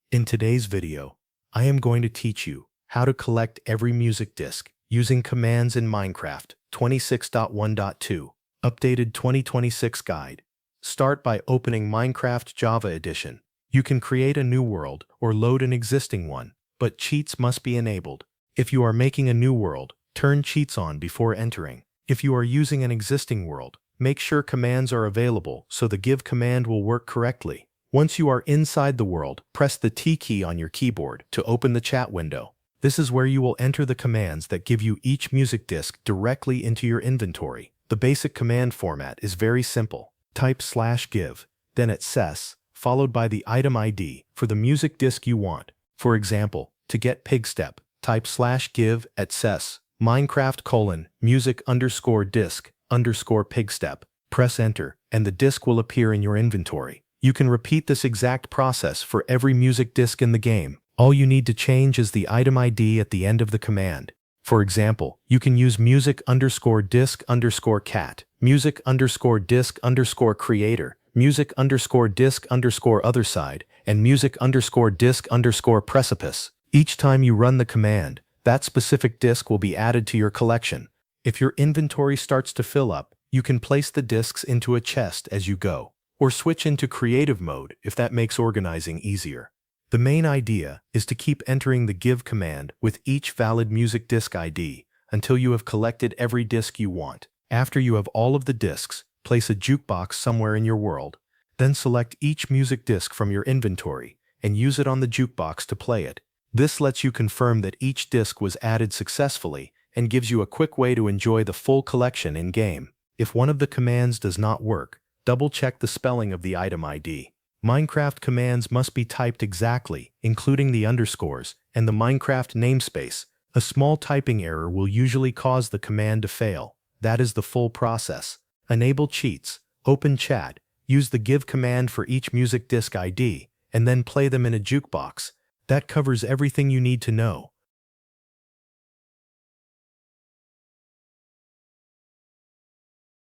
In today's video, I am going to teach you how to collect every music disc using commands in Minecraft 26.1.2, updated 2026 guide. Start by opening Minecraft Java Edition. You can create a new world or load an existing one, but cheats must be enabled. If you are making a new world, turn cheats on before entering. If you are using an existing world, make sure commands are available so the give command will work correctly. Once you are inside the world, press the T key on your keyboard to open the chat window. This is where you will enter the commands that give you each music disc directly into your inventory. The basic command format is very simple. Type /give, then /ses, followed by the item ID for the music disc you want. For example, to get Pigstep, type /give /ses, Minecraft : music _disc _ Pigstep. Press enter, and the disc will appear in your inventory. You can repeat this exact process for every music disc in the game. All you need to change is the item ID at the end of the command. For example, you can use music _disc _cat, music _disc _creator, music _disc _otherside, and music _disc _precipice. Each time you run the command, that specific disc will be added to your collection. If your inventory starts to fill up, you can place the discs into a chest as you go, or switch into creative mode if that makes organizing easier. The main idea is to keep entering the give command with each valid music disc ID until you have collected every disc you want. After you have all of the discs, place a jukebox somewhere in your world. Then select each music disc from your inventory and use it on the jukebox to play it. This lets you confirm that each disc was added successfully and gives you a quick way to enjoy the full collection in-game. If one of the commands does not work, double-check the spelling of the item ID. Minecraft commands must be typed exactly, including the underscores and the Minecraft namespace. A small typing error will usually cause the command to fail. That is the full process. Enable cheats, open chat, use the give command for each music disc ID, and then play them in a jukebox. That covers everything you need to know.